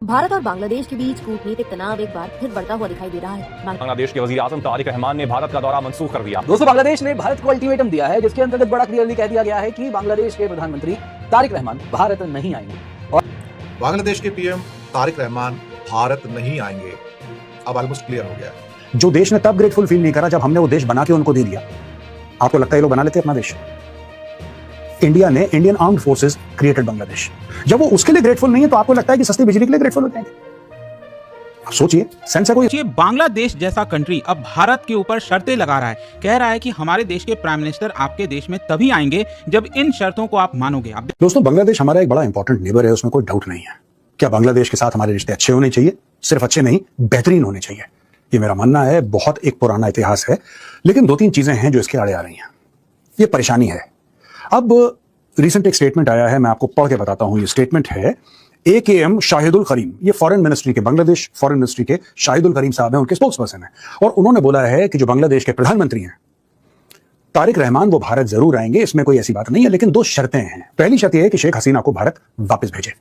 भारत और बांग्लादेश के बीच कूटनीतिक तनाव एक बार फिर बढ़ता हुआ दिखाई दे रहा है। बांग्लादेश के वजीर आजम तारिक रहमान ने भारत का दौरा मंसूख कर दिया। दोस्तों, बांग्लादेश ने भारत को अल्टीमेटम दिया है, जिसके अंतर्गत बड़ा क्लियरली कह दिया गया है कि बांग्लादेश के प्रधानमंत्री तारिक रहमान भारत नहीं आएंगे। और बांग्लादेश के पीएम तारिक रहमान भारत नहीं आएंगे, अब ऑलमोस्ट क्लियर हो गया। जो देश ने तब ग्रेटफुल फील नहीं करा जब हमने वो देश बना के उनको दे दिया। आपको लगता है ये लोग बना लेते अपना देश? इंडिया ने Indian armed forces created Bangladesh. जब वो उसके लिए ग्रेटफुल नहीं है तो आपको लगता है कि सस्ती बिजली के लिए ग्रेटफुल हो जाएंगे? आप सोचिए, सेंस है कोई? बांग्लादेश जैसा कंट्री अब भारत के ऊपर शर्तें लगा रहा है, कह रहा है कि हमारे देश के प्राइम मिनिस्टर आपके देश में तभी आएंगे जब इन शर्तों को आप मानोगे। दोस्तों, बांग्लादेश हमारा एक बड़ा इंपॉर्टेंट नेबर है, उसमें कोई डाउट नहीं है। क्या बांग्लादेश के साथ हमारे रिश्ते अच्छे होने चाहिए? सिर्फ अच्छे नहीं, बेहतरीन होने चाहिए, ये मेरा मानना है। बहुत एक पुराना इतिहास है, लेकिन दो तीन चीजें हैं जो इसके आड़े आ रही हैं। ये परेशानी है। अब रिसेंट एक स्टेटमेंट आया है, मैं आपको पढ़ के बताता हूं। ये स्टेटमेंट है AKM शाहिदुल करीम, ये फॉरेन मिनिस्ट्री के, बांग्लादेश फॉरेन मिनिस्ट्री के शाहिदुल करीम साहब हैं, उनके स्पोक्स पर्सन है। और उन्होंने बोला है कि जो बांग्लादेश के प्रधानमंत्री हैं तारिक रहमान, वो भारत जरूर आएंगे, इसमें कोई ऐसी बात नहीं है, लेकिन दो शर्तें हैं। पहली शर्त यह है कि शेख हसीना को भारत वापस भेजे,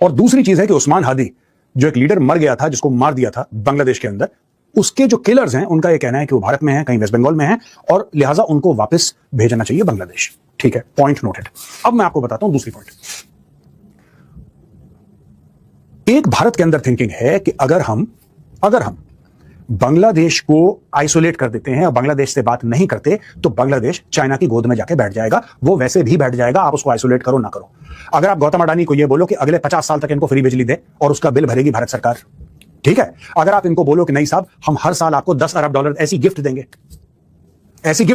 और दूसरी चीज है कि उस्मान हादी, जो एक लीडर मर गया था, जिसको मार दिया था बांग्लादेश के अंदर, उसके जो किलर्स हैं उनका यह कहना है कि वो भारत में हैं, कहीं वेस्ट बंगाल में हैं, और लिहाजा उनको वापस भेजना चाहिए बांग्लादेश। ठीक है, पॉइंट नोटेड। अब मैं आपको बताता हूं दूसरी पॉइंट। एक भारत के अंदर थिंकिंग है कि अगर हम बांग्लादेश को आइसोलेट कर देते हैं और बांग्लादेश से बात नहीं करते तो बांग्लादेश चाइना की गोद में जाके बैठ जाएगा। वो वैसे भी बैठ जाएगा, आप उसको आइसोलेट करो ना करो। अगर आप गौतम अडानी को यह बोलो कि अगले 50 साल तक इनको फ्री बिजली दे और उसका बिल भरेगी भारत सरकार, ठीक है। अगर आप इनको बोलो कि नहीं साहब, हम हर साल आपको $10 अरब ऐसी गिफ्ट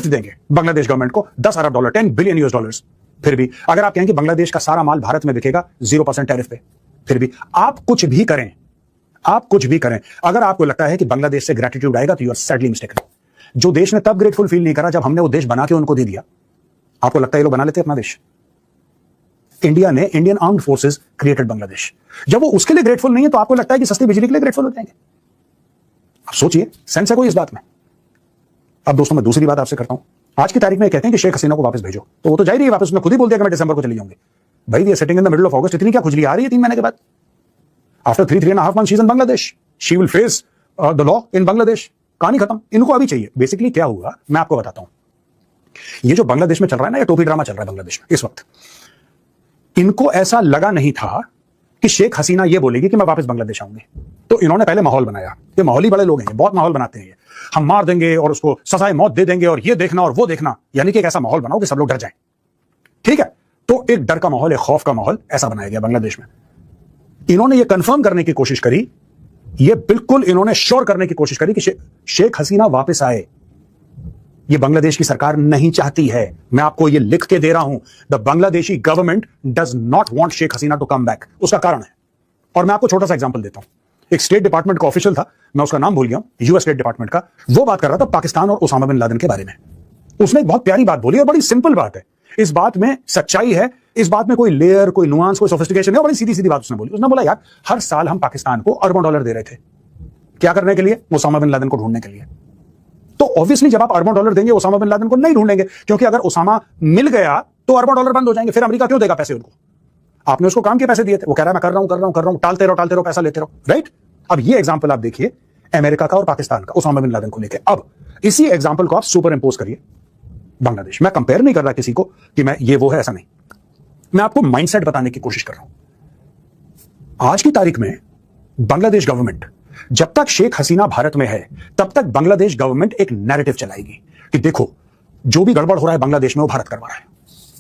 देंगे बांग्लादेश गवर्नमेंट को, $10 अरब, $10 बिलियन, फिर भी अगर आप कहें कि बांग्लादेश का सारा माल भारत में बिकेगा 0% टैरिफ पे, फिर भी आप कुछ भी करें, अगर आपको लगता है कि बांग्लादेश से ग्रेटिट्यूड आएगा तो यू आर सैडली मिस्टेकन। जो देश ने तब ग्रेटफुल फील नहीं करा जब हमने वो देश बना के उनको दे दिया। आपको लगता है ये लोग बना लेते अपना देश? इंडिया ने Indian armed forces created Bangladesh. जब वो उसके लिए ग्रेटफुल नहीं है तो आपको लगता है कि सस्ती बिजली के लिए ग्रेटफुल हो जाएंगे? आप सोचिए, सेंस है कोई इस बात में? अब दोस्तों, मैं दूसरी बात आपसे करता हूं। आज की तारीख में कहते हैं कि शेख हसीना को वापस भेजो, तो वो तो जा ही रही है वापस। उसने खुद ही बोल दिया कि मैं दिसंबर को चली जाऊंगी। भाई, we are sitting in the middle of August, इतनी क्या खुजली आ रही है 3 महीने के बाद? After 3.5 months she is in Bangladesh, she will face the law in Bangladesh. कहानी खत्म। इनको अभी चाहिए। बेसिकली क्या हुआ मैं आपको बताता हूं। ये जो बांग्लादेश में चल रहा है ना, ये टोपी ड्रामा चल रहा है बांग्लादेश में इस वक्त। इनको ऐसा लगा नहीं था कि शेख हसीना ये बोलेगी कि मैं वापस बांग्लादेश आऊंगी, तो इन्होंने पहले माहौल बनाया। ये माहौल ही बड़े लोग हैं, बहुत माहौल बनाते हैं ये। हम मार देंगे और उसको सजाए मौत दे देंगे और ये देखना और वो देखना, यानी कि एक ऐसा माहौल बनाओ कि सब लोग डर जाएं। ठीक है, तो एक डर का माहौल, एक खौफ का माहौल ऐसा बनाया गया बांग्लादेश में। इन्होंने ये कंफर्म करने की कोशिश करी, ये बिल्कुल इन्होंने श्योर करने की कोशिश करी कि शेख हसीना वापस आए। ये बांग्लादेश की सरकार नहीं चाहती है। मैं आपको ये लिख के दे रहा हूं, the Bangladeshi government does not want Sheikh Hasina to come back. उसका कारण है, और मैं आपको छोटा सा एग्जांपल देता हूं। एक स्टेट डिपार्टमेंट का ऑफिशियल था, मैं उसका नाम भूल गया, यूएस स्टेट डिपार्टमेंट का, वो बात कर रहा था पाकिस्तान और ओसामा बिन लादेन के बारे में। उसने एक बहुत प्यारी बात बोली और बड़ी सिंपल बात है। इस बात में सच्चाई है, इस बात में कोई लेयर, कोई नुआंस, कोई सोफिस्टिकेशन है। बड़ी सीधी सीधी बात उसने बोली। उसने बोला, यार, हर साल हम पाकिस्तान को अरबों डॉलर दे रहे थे, क्या करने के लिए? ओसामा बिन लादेन को ढूंढने के लिए। तो ऑब्वियसली जब आप अरबों डॉलर देंगे, ओसामा बिन लादेन को नहीं ढूंढेंगे, क्योंकि अगर ओसामा मिल गया तो अरबों डॉलर बंद हो जाएंगे। फिर अमेरिका क्यों देगा पैसे उनको? आपने उसको काम के पैसे दिए थे, वो कह रहा है मैं कर रहा हूं, टालते रहो, पैसा लेते रहो, राइट? अब ये एग्जांपल आप देखिए अमेरिका का और पाकिस्तान का, ओसामा बिन लादेन को लेकर। अब इसी एग्जांपल को आप सुपर इंपोज करिए बांग्लादेश। मैं कंपेयर नहीं कर रहा किसी को कि मैं ये वो है, ऐसा नहीं। मैं आपको माइंडसेट बताने की कोशिश कर रहा हूं। आज की तारीख में बांग्लादेश गवर्नमेंट, जब तक शेख हसीना भारत में है तब तक बांग्लादेश गवर्नमेंट एक नैरेटिव चलाएगी कि देखो, जो भी गड़बड़ हो रहा है बांग्लादेश में वो भारत करवा रहा है,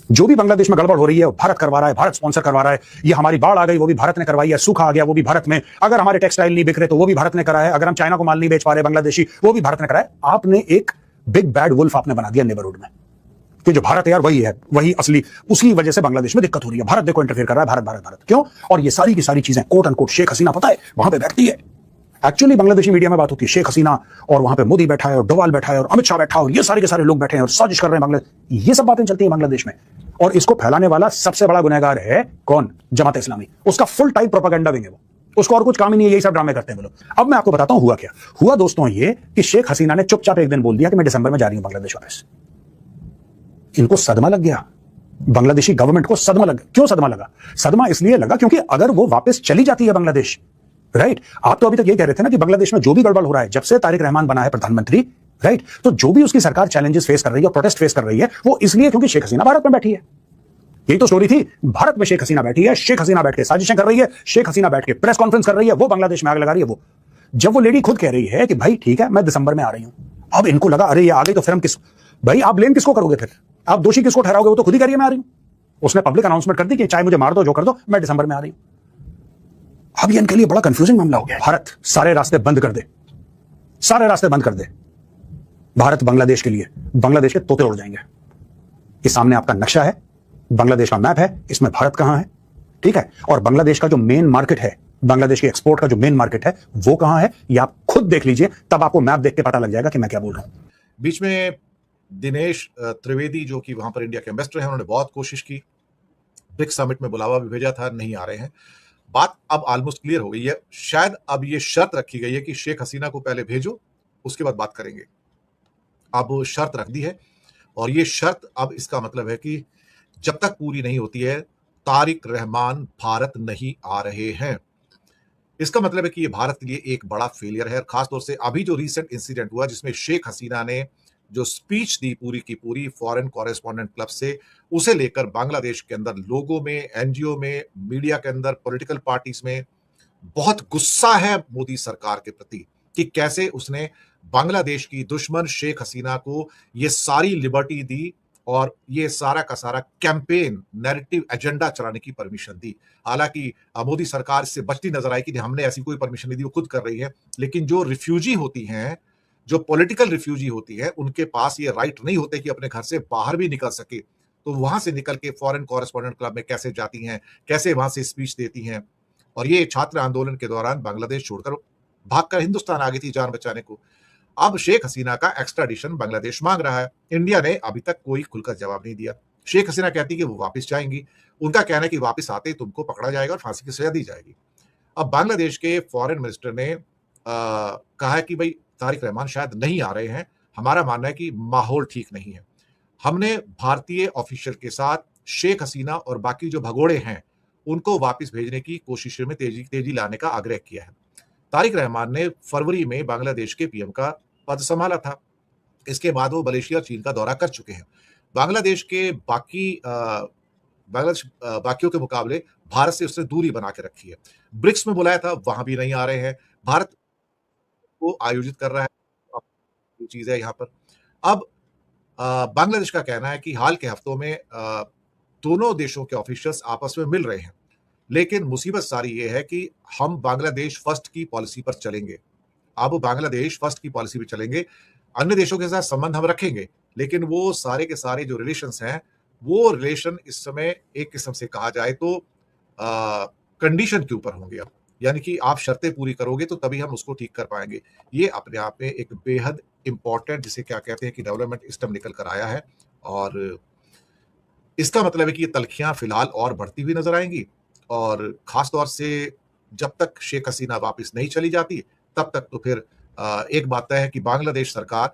जो भी बांग्लादेश में गड़बड़ हो रही है वो भारत करवा रहा है, भारत स्पॉन्सर करवा रहा है। ये हमारी बाढ़ आ गई वो भी भारत ने करवाई है, सूखा आ गया वो भी भारत में, अगर हमारे टेक्सटाइल नहीं बिक रहे तो वो भी भारत ने करा है, अगर हम चाइना को माल नहीं बेच पा रहे बांग्लादेशी, वो भी भारत ने करा है। आपने एक बिग बैड वुल्फ आपने बना दिया नेबरहुड में कि जो भारत है यार वही है, वही असली, उसी वजह से बांग्लादेश में दिक्कत हो रही है। भारत देखो इंटरफेयर कर रहा है, भारत भारत भारत। क्यों? और ये सारी की सारी चीजें कोट अनकोट शेख हसीना, पता है वहां पे बैठती है। एक्चुअली बांग्लादेशी मीडिया में बात होती है शेख हसीना और वहां पे मोदी बैठा है और डोवाल बैठा है और अमित शाह बैठा है और ये सारे के सारे लोग बैठे हैं और साजिश कर रहे हैं बांग्लादेश। ये सब बातें चलती है बांग्लादेश में, और इसको फैलाने वाला सबसे बड़ा गुनहगार है कौन? जमात इस्लामी। उसका फुल टाइम प्रोपेगेंडा विंग है वो, उसको और कुछ काम ही नहीं है, यही सब ड्रामे करते हैं वो लोग। अब मैं आपको बताता हूं हुआ क्या हुआ। दोस्तों, ये कि शेख हसीना ने चुपचाप एक दिन बोल दिया कि मैं दिसंबर में जा रही हूं बांग्लादेश वापस। इनको सदमा लग गया बांग्लादेशी गवर्नमेंट को सदमा लगा। क्यों सदमा लगा? सदमा इसलिए लगा क्योंकि अगर वो वापस चली जाती है बांग्लादेश, राइट, आप तो अभी तक ये कह रहे थे ना कि बांग्लादेश में जो भी गड़बड़ हो रहा है जब से तारिक रहमान बना है प्रधानमंत्री, राइट, तो जो भी उसकी सरकार चैलेंजेस फेस कर रही है, प्रोटेस्ट फेस कर रही है, वो इसलिए क्योंकि शेख हसीना भारत में बैठी है। यही तो स्टोरी थी। भारत में शेख हसीना बैठी है, शेख हसीना बैठ के साजिशें कर रही है, शेख हसीना बैठ के प्रेस कॉन्फ्रेंस कर रही है, वो बांग्लादेश में आग लगा रही है। वो जब वो लेडी खुद कह रही है कि भाई ठीक है मैं दिसंबर में आ रही हूं, अब इनको लगा अरे ये आ गई तो फिर हम भाई आप ब्लेम किसको करोगे? फिर आप दोषी किसको ठहराओगे? वो तो खुद ही कह रही है मैं आ रही हूं। उसने पब्लिक अनाउंसमेंट कर दी कि चाहे मुझे मार दो, जो कर दो, मैं दिसंबर में आ रही हूं। अब ये इनके लिए बड़ा कंफ्यूजिंग मामला हो गया। भारत सारे रास्ते बंद कर दे, सारे रास्ते बंद कर दे भारत बांग्लादेश के लिए, बांग्लादेश के तोते उड़ जाएंगे। ये सामने आपका नक्शा है, बांग्लादेश का मैप है, इसमें भारत कहां है, ठीक है, और बांग्लादेश का जो मेन मार्केट है, बांग्लादेश के एक्सपोर्ट का जो मेन मार्केट है वो कहां है, ये आप खुद देख लीजिए, तब आपको मैप देख के पता लग जाएगा कि मैं क्या बोल रहा हूं। बीच में दिनेश त्रिवेदी जो कि वहां पर इंडिया के एम्बेसडर हैं, उन्होंने बहुत कोशिश की, ब्रिक्स समिट में बुलावा भी भेजा था, नहीं आ रहे हैं। बात अब ऑलमोस्ट क्लियर हो गई है। शायद अब ये शर्त रखी गई है कि शेख हसीना को पहले भेजो, उसके बाद बात करेंगे। अब शर्त रख दी है, और ये शर्त अब इसका मतलब है कि जब तक पूरी नहीं होती है तारिक रहमान भारत नहीं आ रहे हैं। इसका मतलब है कि ये भारत के लिए एक बड़ा फेलियर है। खासतौर से अभी जो रिसेंट इंसिडेंट हुआ जिसमें शेख हसीना ने जो स्पीच दी पूरी की पूरी फॉरेन कॉरेस्पॉन्डेंट क्लब से, उसे लेकर बांग्लादेश के अंदर लोगों में, एनजीओ में, मीडिया के अंदर, पॉलिटिकल पार्टीज में बहुत गुस्सा है मोदी सरकार के प्रति कि कैसे उसने बांग्लादेश की दुश्मन शेख हसीना को ये सारी लिबर्टी दी और ये सारा का सारा कैंपेन, नैरेटिव एजेंडा चलाने की परमिशन दी। हालांकि मोदी सरकार इससे बचती नजर आई कि हमने ऐसी कोई परमिशन नहीं दी, वो खुद कर रही है। लेकिन जो रिफ्यूजी होती हैं, जो पॉलिटिकल रिफ्यूजी होती है, उनके पास ये राइट नहीं होते कि अपने घर से बाहर भी निकल सके, तो वहां से निकल के फॉरेन कॉरेस्पॉन्डेंट क्लब में कैसे जाती हैं, कैसे वहां से स्पीच देती हैं। और ये छात्र आंदोलन के दौरान बांग्लादेश छोड़कर भागकर हिंदुस्तान आ गई थी जान बचाने को। अब शेख हसीना का एक्स्ट्राडिशन बांग्लादेश मांग रहा है। इंडिया ने अभी तक कोई खुलकर जवाब नहीं दिया। शेख हसीना कहती कि वो वापस जाएंगी, उनका कहना है कि वापस आते ही तुमको पकड़ा जाएगा और फांसी की सजा दी जाएगी। अब बांग्लादेश के फॉरेन मिनिस्टर ने कहा है कि भाई तारिक रहमान शायद नहीं आ रहे हैं, हमारा मानना है कि माहौल ठीक नहीं है। हमने भारतीय ऑफिशियल के साथ शेख हसीना और बाकी जो भगोड़े हैं उनको वापस भेजने की कोशिश में तेजी लाने का आग्रह किया है। तारिक रहमान ने फरवरी में बांग्लादेश के पीएम का पद संभाला था। इसके बाद वो मलेशिया और चीन का दौरा कर चुके हैं। बांग्लादेश के बाकियों के मुकाबले भारत से उसने दूरी बना के रखी है। ब्रिक्स में बुलाया था, वहां भी नहीं आ रहे हैं। भारत को आयोजित कर रहा है, चीज है यहाँ पर। अब बांग्लादेश का कहना है कि हाल के हफ्तों में दोनों देशों के ऑफिशियल्स आपस में मिल रहे हैं, लेकिन मुसीबत सारी ये है कि हम बांग्लादेश फर्स्ट की पॉलिसी पर चलेंगे। अब बांग्लादेश फर्स्ट की पॉलिसी पर चलेंगे, अन्य देशों के साथ संबंध हम रखेंगे, लेकिन वो सारे के सारे जो रिलेशंस हैं, वो रिलेशन इस समय एक किस्म से कहा जाए तो कंडीशन के ऊपर होंगे। अब यानी कि आप शर्तें पूरी करोगे तो तभी हम उसको ठीक कर पाएंगे। ये अपने आप में एक बेहद इंपॉर्टेंट, जिसे क्या कहते हैं कि डेवलपमेंट स्टेप निकल कर आया है, और इसका मतलब है कि ये तल्खियां फिलहाल और बढ़ती हुई नजर आएंगी। और खासतौर से जब तक शेख हसीना वापस नहीं चली जाती तब तक तो फिर एक बात तय है कि बांग्लादेश सरकार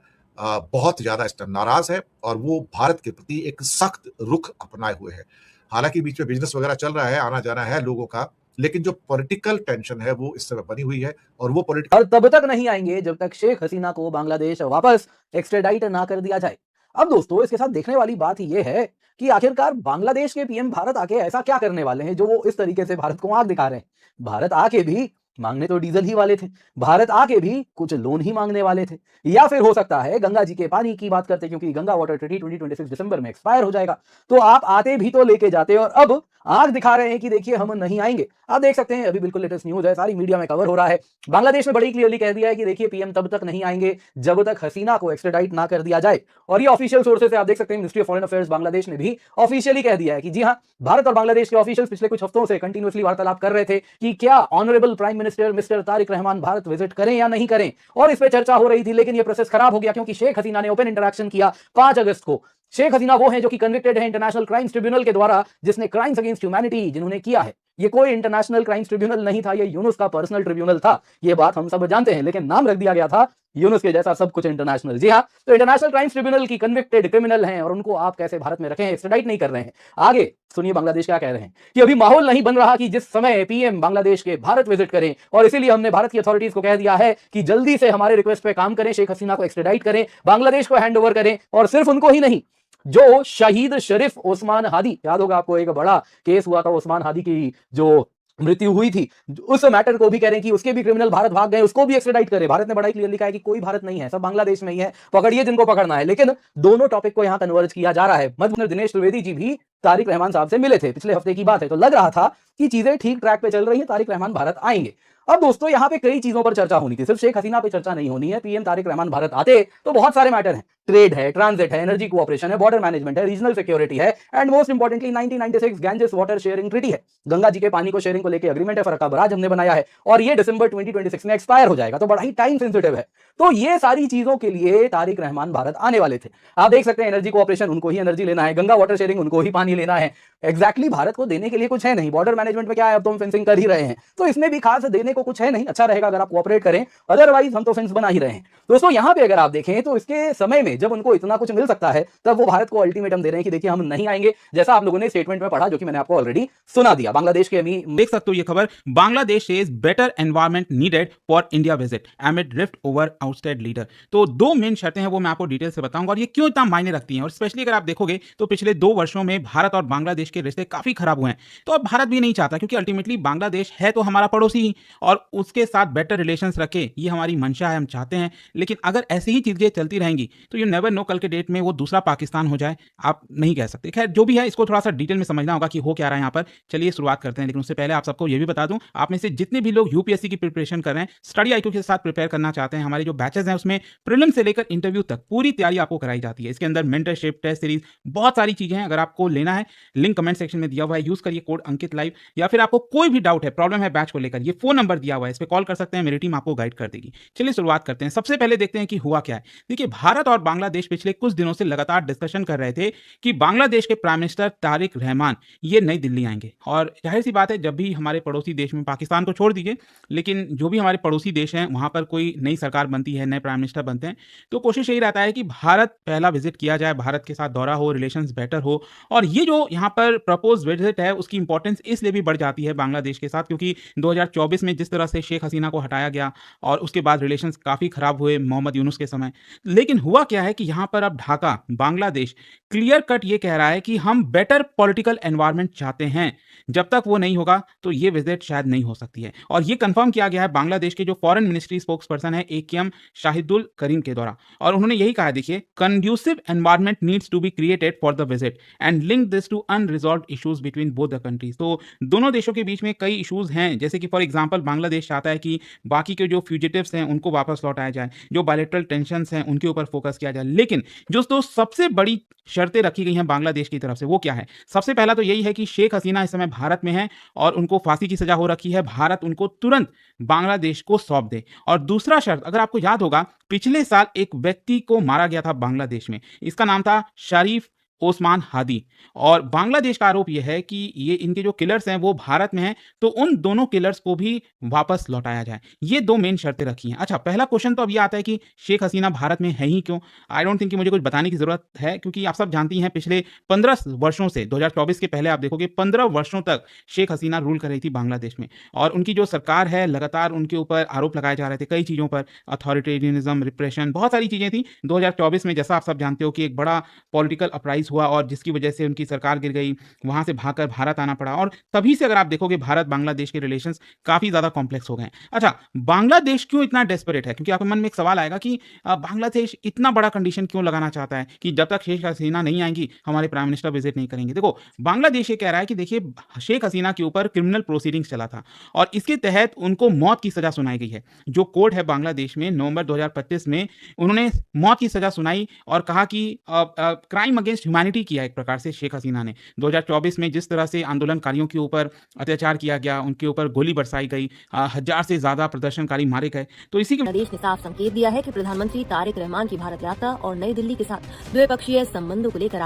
बहुत ज्यादा इस टाइम नाराज है और वो भारत के प्रति एक सख्त रुख अपनाए हुए है। हालांकि बीच में बिजनेस वगैरह चल रहा है, आना जाना है लोगों का, लेकिन जो पॉलिटिकल टेंशन है वो इस समय बनी हुई है। और वो और तब तक नहीं आएंगे जब तक शेख हसीना को बांग्लादेश वापस एक्स्ट्रेडाइट ना कर दिया जाए। अब दोस्तों इसके साथ देखने वाली बात ये है कि आखिरकार बांग्लादेश के पीएम भारत आके ऐसा क्या करने वाले हैं जो वो इस तरीके से भारत को आंख दिखा रहे हैं। भारत आके भी मांगने तो डीजल ही वाले थे, भारत आके भी कुछ लोन ही मांगने वाले थे, या फिर हो सकता है गंगा जी के पानी की बात करते क्योंकि गंगा वाटर ट्रीटी 2026 दिसंबर में एक्सपायर हो जाएगा, तो आप आते भी तो लेके जाते और अब आंख दिखा रहे हैं कि देखिए हम नहीं आएंगे। आप देख सकते हैं अभी बिल्कुल लेटेस्ट न्यूज है, सारी मीडिया में कवर हो रहा है। बांग्लादेश ने बड़ी क्लियरली कह दिया है कि देखिए पीएम तब तक नहीं आएंगे जब तक हसीना को एक्स्ट्रेडाइट ना कर दिया जाए। और ये ऑफिशियल सोर्सेस से आप देख सकते हैं, ministry of foreign affairs Bangladesh ने भी ऑफिशियली कह दिया है कि जी हां, भारत और बांग्लादेश के ऑफिशियल्स पिछले कुछ हफ्तों से कंटिन्यूअसली वार्तालाप कर रहे थे कि क्या honourable prime minister mister Tariq Rahman Bharat visit करें या नहीं करें, और इस पे चर्चा हो रही थी। लेकिन ये प्रोसेस खराब हो गया क्योंकि शेख हसीना ने ओपन इंटरैक्शन किया 5 अगस्त को। शेख हसीना वो हैं जो कि कन्विक्टेड है इंटरनेशनल क्राइम्स ट्रिब्यूनल के द्वारा, जिसने क्राइम्स अगेंस्ट ह्यूमैनिटी जिन्होंने किया है, ये कोई इंटरनेशनल क्राइम्स ट्रिब्यूनल नहीं था, ये यूनुस का पर्सनल ट्रिब्यूनल था। ये बात हम सब जानते हैं, लेकिन नाम रख दिया गया था यूनुस के जैसा सब कुछ इंटरनेशनल। जी हाँ, तो इंटरनेशनल क्राइम्स ट्रिब्यूनल की कन्विक्टेड क्रिमिनल हैं और उनको आप कैसे भारत में रखें, एक्स्ट्राडाइट नहीं कर रहे हैं। आगे सुनिए बांग्लादेश क्या कह रहे हैं कि अभी माहौल नहीं बन रहा कि जिस समय पीएम बांग्लादेश के भारत विजिट करें, और इसीलिए हमने भारत की अथॉरिटीज को कह दिया है कि जल्दी से हमारे रिक्वेस्ट पे काम करें, शेख हसीना को एक्स्ट्राडाइट करें, बांग्लादेश को हैंड ओवर करें। और सिर्फ उनको ही नहीं, जो शहीद शरीफ ओस्मान हादी, याद होगा आपको, एक बड़ा केस हुआ था ओस्मान हादी की जो मृत्यु हुई थी, उस मैटर को भी कह रहे हैं कि उसके भी क्रिमिनल भारत भाग गए, उसको भी एक्स्ट्राडाइट करें। भारत ने बड़ा क्लियर लिखा है कि कोई भारत नहीं है, सब बांग्लादेश में ही है, पकड़िए जिनको पकड़ना है। लेकिन दोनों टॉपिक को यहां कन्वर्ज किया जा रहा है। मध्य दिनेश त्रिवेदी जी भी तारिक रहमान साहब से मिले थे, पिछले हफ्ते की बात है, तो लग रहा था कि चीजें ठीक ट्रैक पे चल रही है, तारिक रहमान भारत आएंगे। अब दोस्तों यहाँ पे कई चीजों पर चर्चा होनी थी, सिर्फ शेख हसीना पे चर्चा नहीं होनी है। पीएम तारिक रहमान भारत आते तो बहुत सारे मैटर हैं, ट्रेड है, ट्रांजिट है, एनर्जी कोऑपरेशन है, बॉर्डर मैनेजमेंट है, रीजनल सिक्योरिटी है, and most importantly 1996 Ganges water sharing treaty है, गंगा जी के पानी को शेयरिंग को लेकर एग्रीमेंट है, फरक्का बराज हमने बनाया है, और ये दिसंबर 2026 में एक्सपायर हो जाएगा, तो बड़ा ही टाइम सेंसिटिव है। तो ये सारी चीजों के लिए तारिक रहमान भारत आने वाले थे। आप देख सकते हैं एनर्जी कोऑपरेशन, उनको ही एनर्जी लेना है, गंगा वाटर शेयरिंग, उनको ही पानी लेना है। एग्जैक्टली भारत को देने के लिए कुछ है नहीं। बॉर्डर मैनेजमेंट में क्या है, अब तो हम फेंसिंग कर ही रहे हैं, तो इसमें भी खास देने को कुछ है नहीं। अच्छा रहेगा अगर आप कोऑपरेट करें, अदरवाइज हम तो फेंस बना ही रहे हैं। दोस्तों यहाँ पे अगर आप देखें तो इसके समय में जब उनको इतना कुछ मिल सकता है, तब वो भारत को अल्टीमेटम दे रहे हैं कि देखिए हम नहीं आएंगे, जैसा आप लोगों ने स्टेटमेंट में पढ़ा, जो कि मैंने आपको ऑलरेडी सुना दिया। बांग्लादेश के देख सकते हो ये खबर, Bangladesh is better environment needed for India visit एमिड rift over outside leader. तो दो मेन शर्तें हैं, वो मैं आपको डिटेल से बताऊंगा और ये क्यों इतना मायने रखती हैं। और स्पेशली अगर आप देखोगे तो पिछले 2 वर्षों में भारत और बांग्लादेश के रिश्ते काफी खराब हुए हैं। तो अब भारत भी नहीं चाहता, क्योंकि अल्टीमेटली बांग्लादेश है तो हमारा पड़ोसी ही, और उसके साथ बेटर रिलेशंस रखे, ये हमारी मंशा है, हम चाहते हैं। लेकिन अगर ऐसी ही चीजें चलती रहेंगी तो यू नेवर नो, कल के डेट में वो दूसरा पाकिस्तान हो जाए, आप नहीं कह सकते। खैर जो भी है, इसको थोड़ा सा डिटेल में समझना होगा कि हो क्या रहा है यहाँ पर। चलिए शुरुआत करते हैं, लेकिन उससे पहले आप सबको ये भी बता दूं, आप में से जितने भी लोग यूपीएससी की प्रिपरेशन कर रहे हैं, स्टडी आईक्यू के साथ प्रिपेयर करना चाहते हैं, हमारे जो बैचेस हैं उसमें प्रीलिम से लेकर इंटरव्यू तक पूरी तैयारी आपको कराई जाती है। इसके अंदर मेंटरशिप, टेस्ट सीरीज, बहुत सारी चीजें हैं। अगर आपको लेना है, लिंक कमेंट सेक्शन में दिया हुआ है, यूज करिए कोड अंकित लाइव। या फिर आपको कोई भी डाउट है, प्रॉब्लम है बैच को लेकर, ये फोन नंबर दिया हुआ है, इस पर कॉल कर सकते हैं, मेरी टीम आपको गाइड कर देगी। चलिए शुरुआत करते हैं। सबसे पहले देखते हैं कि हुआ क्या है। देखिए, भारत और बांग्लादेश पिछले कुछ दिनों से लगातार डिस्कशन कर रहे थे कि बांग्लादेश के प्राइम मिनिस्टर तारिक रहमान ये नई दिल्ली आएंगे। और जाहिर सी बात है, जब भी हमारे पड़ोसी देश में, पाकिस्तान को छोड़ दीजिए, लेकिन जो भी हमारे पड़ोसी देश हैं वहां पर कोई नई सरकार बनती है, नए प्राइम मिनिस्टर बनते हैं, तो कोशिश यही रहता है कि भारत पहला विजिट किया जाए, भारत के साथ दौरा हो, रिलेशंस बेटर हो। और ये जो यहाँ पर प्रपोज विजिट है, उसकी इंपॉर्टेंस इसलिए भी बढ़ जाती है बांग्लादेश के साथ, क्योंकि 2024 में जिस तरह से शेख हसीना को हटाया गया और उसके बाद रिलेशंस काफी खराब हुए मोहम्मद यूनुस के समय। लेकिन हुआ क्या है कि यहाँ पर अब ढाका, बांग्लादेश क्लियर कट ये कह रहा है कि हम बेटर पॉलिटिकल एनवायरनमेंट चाहते हैं। जब तक वो नहीं होगा तो ये विजिट शायद नहीं हो सकती है। और ये कंफर्म किया गया है बांग्लादेश के जो फॉरेन मिनिस्ट्री स्पोक्स पर्सन है AKM शाहिदुल करीम के द्वारा, और उन्होंने यही कहा, देखिए, conducive environment needs to be created for the visit and link this to unresolved issues between both the countries. तो दोनों देशों के बीच में कई इश्यूज हैं, जैसे कि फॉर एग्जांपल बांग्लादेश चाहता है कि बाकी के जो फ्यूजिटिव्स हैं उनको वापस लौटाया जाए, जो बायलैटरल टेंशंस हैं उनके ऊपर फोकस किया जाए। लेकिन जो दो सबसे बड़ी शर्तें रखी गई हैं बांग्लादेश की तरफ से, वो क्या है? सबसे पहला तो यही है कि शेख हसीना इस समय भारत में है और उनको फांसी की सजा हो रखी है, भारत उनको तुरंत बांग्लादेश को सौंप दे। और दूसरा शर्त, अगर आपको याद होगा, पिछले साल एक व्यक्ति को मारा गया था बांग्लादेश में, इसका नाम था शरीफ ओस्मान हादी, और बांग्लादेश का आरोप यह है कि ये इनके जो किलर्स हैं वो भारत में हैं, तो उन दोनों किलर्स को भी वापस लौटाया जाए। ये दो मेन शर्तें रखी हैं। अच्छा, पहला क्वेश्चन तो अब ये आता है कि शेख हसीना भारत में है ही क्यों? आई डोंट थिंक कि मुझे कुछ बताने की जरूरत है, क्योंकि आप सब जानती हैं पिछले 15 वर्षों से, 2024 के पहले आप देखोगे 15 वर्षों तक शेख हसीना रूल कर रही थी बांग्लादेश में, और उनकी जो सरकार है लगातार उनके ऊपर आरोप लगाए जा रहे थे कई चीज़ों पर, अथॉरिटेरियनिज्म, रिप्रेशन, बहुत सारी चीज़ें थी। 2024 में जैसा आप सब जानते हो कि एक बड़ा पॉलिटिकल अपराइज हुआ और जिसकी वजह से उनकी सरकार गिर गई, वहां से भागकर भारत आना पड़ा, और तभी से अगर आप देखोगे भारत बांग्लादेश के रिलेशंस काफी ज्यादा कॉम्प्लेक्स हो गए। अच्छा, बांग्लादेश क्यों इतना डेस्परेट है? क्योंकि आपके मन में एक सवाल आएगा कि बांग्लादेश इतना बड़ा कंडीशन क्यों लगाना चाहता है कि जब तक शेख हसीना नहीं आएंगी हमारे प्राइम मिनिस्टर विजिट नहीं करेंगे। देखो, बांग्लादेश ये कह रहा है कि देखिए, शेख हसीना के ऊपर क्रिमिनल प्रोसीडिंग्स चला था और इसके तहत उनको मौत की सजा सुनाई गई है। जो कोर्ट है बांग्लादेश में, नवंबर 2025 में उन्होंने मौत की सजा सुनाई और कहा कि क्राइम अगेंस्ट ह्यूमैनिटी किया एक प्रकार से शेख हसीना ने। 2024 में जिस तरह से आंदोलनकारियों के ऊपर अत्याचार किया गया, उनके ऊपर गोली बरसाई गई, 1000 से ज्यादा प्रदर्शनकारी मारे गए, तो इसी के बांग्लादेश ने साफ संकेत दिया है कि प्रधानमंत्री तारिक रहमान की भारत यात्रा और नई दिल्ली के साथ द्विपक्षीय संबंधों को लेकर